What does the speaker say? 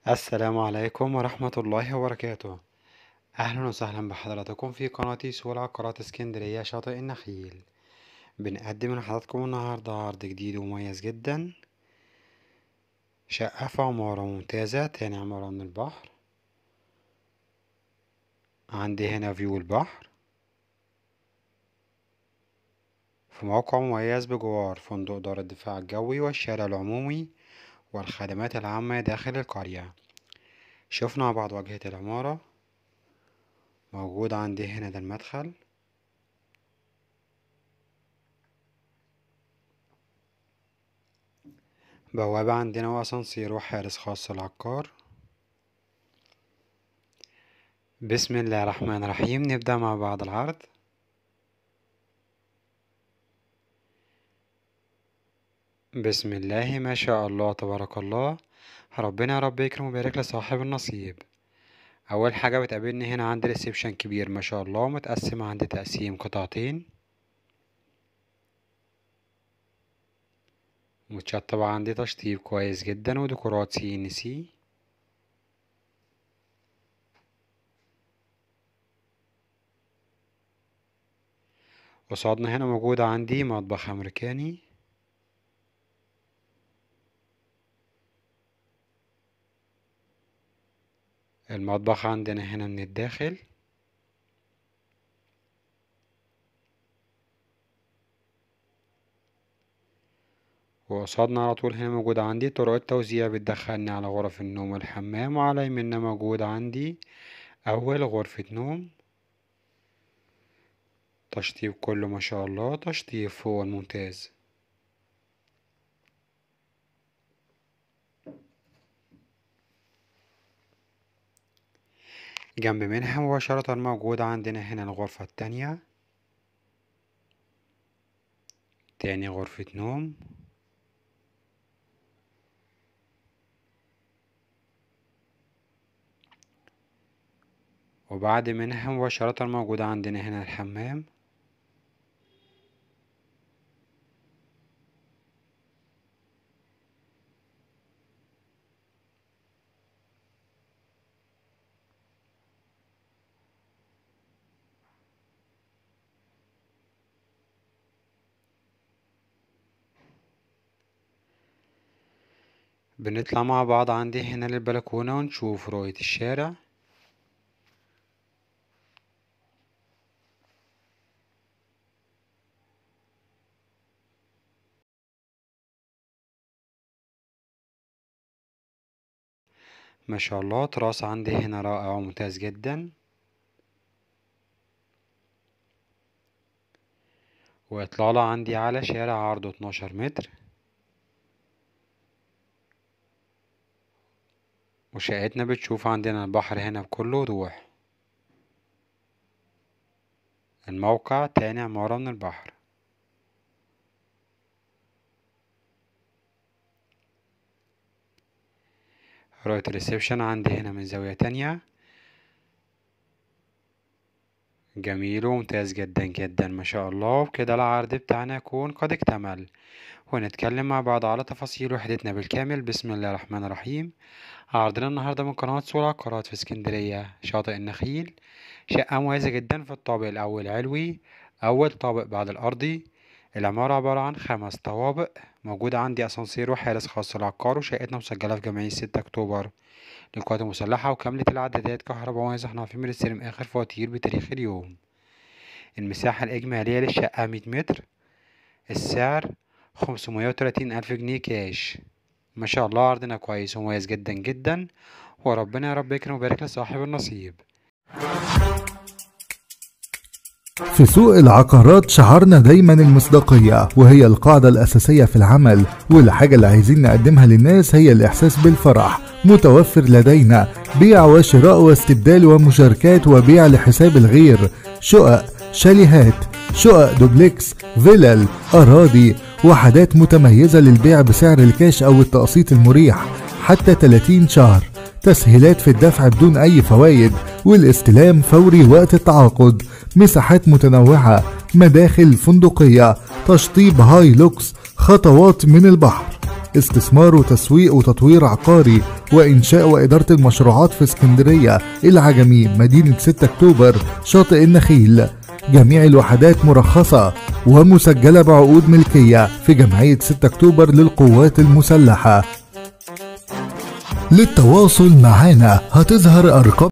السلام عليكم ورحمة الله وبركاته. أهلا وسهلا بحضراتكم في قناة سوق العقارات اسكندرية شاطئ النخيل. بنقدم لحضراتكم النهاردة عرض جديد ومميز جدا، شقة في عمارة ممتازة، تاني عمارة من البحر. عندي هنا فيو البحر في موقع مميز بجوار فندق دار الدفاع الجوي والشارع العمومي والخدمات العامة داخل القرية. شفنا مع بعض واجهة العمارة. موجود عندي هنا ده المدخل، بوابة عندنا وأسانسير وحارس خاص للعقار. بسم الله الرحمن الرحيم، نبدأ مع بعض العرض. بسم الله ما شاء الله تبارك الله، ربنا يا رب يكرم ويبارك لصاحب النصيب. أول حاجة بتقابلني هنا عندي ريسبشن كبير ما شاء الله، متقسم عندي تقسيم قطعتين، متشطب عندي تشطيب كويس جدا وديكورات CNC. قصادنا هنا موجود عندي مطبخ أمريكاني. المطبخ عندنا هنا من الداخل، وقصادنا على طول هنا موجود عندي طرق التوزيع بتدخلني على غرف النوم والحمام، وعلى يمنا موجود عندي أول غرفة نوم. تشطيب كله ما شاء الله، تشطيب فوق الممتاز. جنب منها مباشرة موجود عندنا هنا الغرفة التانية، تاني غرفة نوم. وبعد منها مباشرة موجود عندنا هنا الحمام. بنطلع مع بعض عندي هنا للبلكونة ونشوف رؤية الشارع. ما شاء الله تراس عندي هنا رائع وممتاز جدا، وإطلالة عندي على شارع عرضه 12 متر. وشقتنا بتشوف عندنا البحر هنا بكل وضوح. الموقع تاني عمارة من البحر. رؤية الريسبشن عندي هنا من زاوية تانية، جميل وممتاز جدا جدا ما شاء الله. وبكده العرض بتاعنا يكون قد اكتمل، ونتكلم مع بعض على تفاصيل وحدتنا بالكامل. بسم الله الرحمن الرحيم. عرضنا النهاردة من قناة سوق العقارات في اسكندرية شاطئ النخيل، شقة مميزة جدا في الطابق الأول علوي، أول طابق بعد الأرضي. العمارة عبارة عن 5 طوابق، موجود عندي أسانسير وحارس خاص للعقار. وشقتنا مسجلة في جمعية 6 أكتوبر للقوات المسلحة، وكاملة الإعدادات كهرباء مياه صحنا في بنستلم آخر فواتير بتاريخ اليوم. المساحة الإجمالية للشقة 100 متر. السعر 530 ألف جنيه كاش. ما شاء الله عرضنا كويس ومميز جدا جدا، وربنا يا رب يكرم ويبارك لصاحب النصيب. في سوق العقارات شعارنا دايما المصداقية، وهي القاعدة الأساسية في العمل، والحاجة اللي عايزين نقدمها للناس هي الإحساس بالفرح. متوفر لدينا بيع وشراء واستبدال ومشاركات وبيع لحساب الغير، شقق، شاليهات، شقق دوبلكس، فيلل، أراضي، وحدات متميزة للبيع بسعر الكاش أو التقسيط المريح حتى 30 شهر، تسهيلات في الدفع بدون أي فوائد، والاستلام فوري وقت التعاقد. مساحات متنوعة، مداخل فندقية، تشطيب هاي لوكس، خطوات من البحر. استثمار وتسويق وتطوير عقاري وإنشاء وإدارة المشروعات في اسكندرية، العجمي، مدينة 6 أكتوبر، شاطئ النخيل. جميع الوحدات مرخصة ومسجلة بعقود ملكية في جمعية 6 أكتوبر للقوات المسلحة. للتواصل معنا هتظهر أرقام